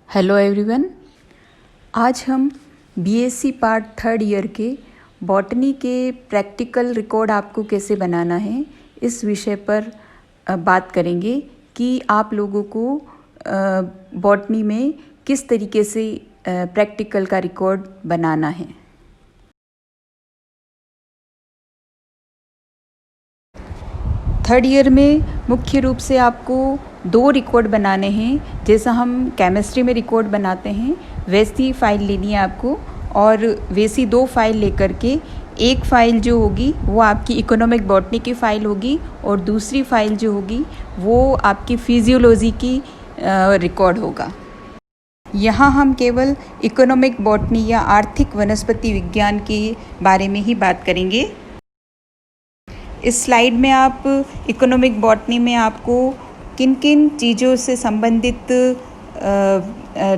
Hello everyone, आज हम BSc part third year के बॉटनी के प्रैक्टिकल रिकॉर्ड आपको कैसे बनाना है इस विषय पर बात करेंगे कि आप लोगों को बॉटनी में किस तरीके से प्रैक्टिकल का रिकॉर्ड बनाना है। थर्ड ईयर में मुख्य रूप से आपको 2 रिकॉर्ड बनाने हैं। जैसा हम केमिस्ट्री में रिकॉर्ड बनाते हैं वैसी फाइल लेनी है आपको, और वैसी 2 फाइल लेकर के एक फ़ाइल जो होगी वो आपकी इकोनॉमिक बॉटनी की फ़ाइल होगी और दूसरी फ़ाइल जो होगी वो आपकी फिजियोलॉजी की रिकॉर्ड होगा। यहाँ हम केवल इकोनॉमिक बॉटनी या आर्थिक वनस्पति विज्ञान के बारे में ही बात करेंगे। इस स्लाइड में आप इकोनॉमिक बॉटनी में आपको किन किन चीज़ों से संबंधित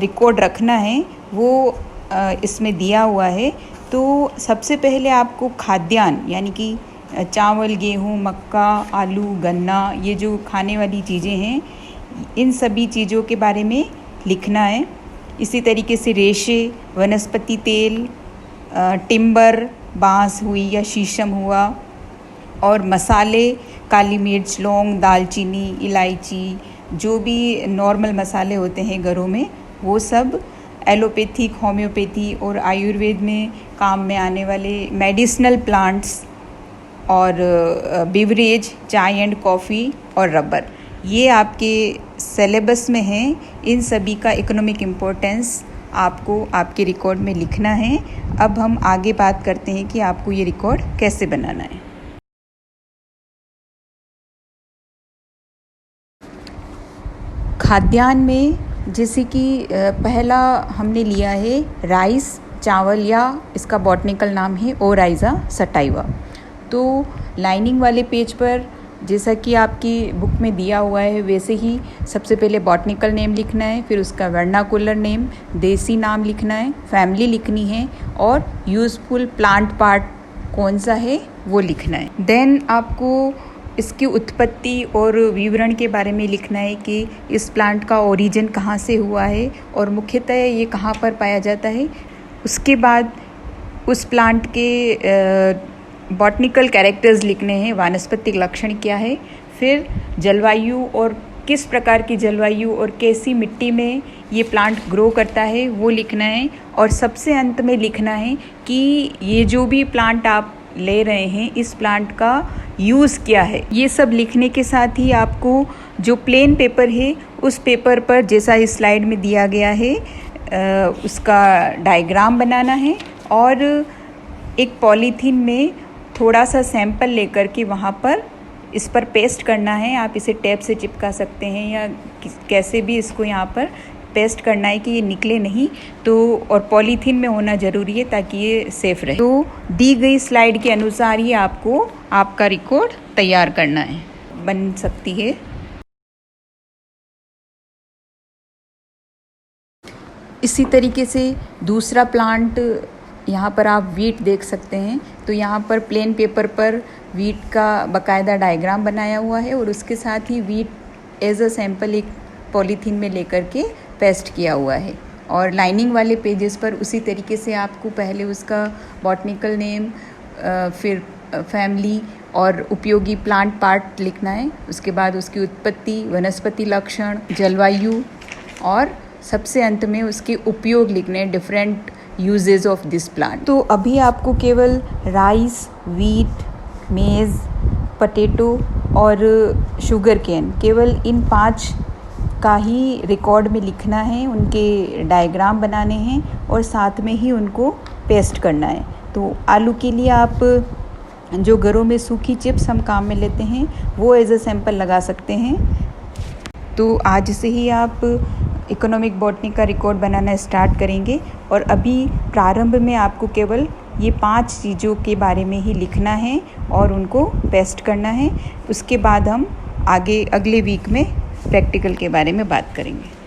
रिकॉर्ड रखना है वो इसमें दिया हुआ है। तो सबसे पहले आपको खाद्यान्न यानी कि चावल, गेहूँ, मक्का, आलू, गन्ना, ये जो खाने वाली चीज़ें हैं इन सभी चीज़ों के बारे में लिखना है। इसी तरीके से रेशे, वनस्पति तेल, टिम्बर, बांस हुई या शीशम हुआ, और मसाले, काली मिर्च, लौंग, दालचीनी, इलायची, जो भी नॉर्मल मसाले होते हैं घरों में वो सब, एलोपैथिक, होम्योपैथी और आयुर्वेद में काम में आने वाले मेडिसिनल प्लांट्स, और बिवरेज, चाय एंड कॉफ़ी और रबर, ये आपके सिलेबस में हैं। इन सभी का इकोनॉमिक इम्पोर्टेंस आपको आपके रिकॉर्ड में लिखना है। अब हम आगे बात करते हैं कि आपको ये रिकॉर्ड कैसे बनाना है। खाद्यान्न में जैसे कि पहला हमने लिया है राइस, चावल, या इसका बॉटनिकल नाम है ओराइज़ा सटाइवा। तो लाइनिंग वाले पेज पर जैसा कि आपकी बुक में दिया हुआ है वैसे ही सबसे पहले बॉटनिकल नेम लिखना है, फिर उसका वर्नाकुलर नेम, देसी नाम लिखना है, फैमिली लिखनी है और यूज़फुल प्लांट पार्ट कौन सा है वो लिखना है। देन आपको इसकी उत्पत्ति और विवरण के बारे में लिखना है कि इस प्लांट का ओरिजिन कहाँ से हुआ है और मुख्यतः ये कहाँ पर पाया जाता है। उसके बाद उस प्लांट के बॉटनिकल कैरेक्टर्स लिखने हैं, वानस्पतिक लक्षण क्या है, फिर जलवायु और किस प्रकार की जलवायु और कैसी मिट्टी में ये प्लांट ग्रो करता है वो लिखना है, और सबसे अंत में लिखना है कि ये जो भी प्लांट आप ले रहे हैं इस प्लांट का यूज़ क्या है। ये सब लिखने के साथ ही आपको जो प्लेन पेपर है उस पेपर पर जैसा इस स्लाइड में दिया गया है उसका डायग्राम बनाना है, और एक पॉलीथीन में थोड़ा सा सैंपल लेकर के वहाँ पर इस पर पेस्ट करना है। आप इसे टेप से चिपका सकते हैं या कैसे भी इसको यहाँ पर पेस्ट करना है कि ये निकले नहीं, तो और पॉलीथीन में होना ज़रूरी है ताकि ये सेफ रहे। तो दी गई स्लाइड के अनुसार ही आपको आपका रिकॉर्ड तैयार करना है, बन सकती है। इसी तरीके से दूसरा प्लांट, यहाँ पर आप वीट देख सकते हैं, तो यहाँ पर प्लेन पेपर पर वीट का बाकायदा डायग्राम बनाया हुआ है और उसके साथ ही वीट एज अ सैंपल एक पॉलीथीन में लेकर के पेस्ट किया हुआ है। और लाइनिंग वाले पेजेस पर उसी तरीके से आपको पहले उसका बॉटनिकल नेम, फिर फैमिली और उपयोगी प्लांट पार्ट लिखना है, उसके बाद उसकी उत्पत्ति, वनस्पति लक्षण, जलवायु, और सबसे अंत में उसके उपयोग लिखने हैं, different uses of this plant. तो अभी आपको केवल राइस, वीट, मेज़, पोटैटो और शुगर केन, केवल इन 5 का ही रिकॉर्ड में लिखना है, उनके डायग्राम बनाने हैं और साथ में ही उनको पेस्ट करना है। तो आलू के लिए आप जो घरों में सूखी चिप्स हम काम में लेते हैं वो एज अ सैंपल लगा सकते हैं। तो आज से ही आप इकोनॉमिक बॉटनी का रिकॉर्ड बनाना स्टार्ट करेंगे, और अभी प्रारंभ में आपको केवल ये 5 चीज़ों के बारे में ही लिखना है और उनको पेस्ट करना है। उसके बाद हम आगे अगले वीक में प्रैक्टिकल के बारे में बात करेंगे।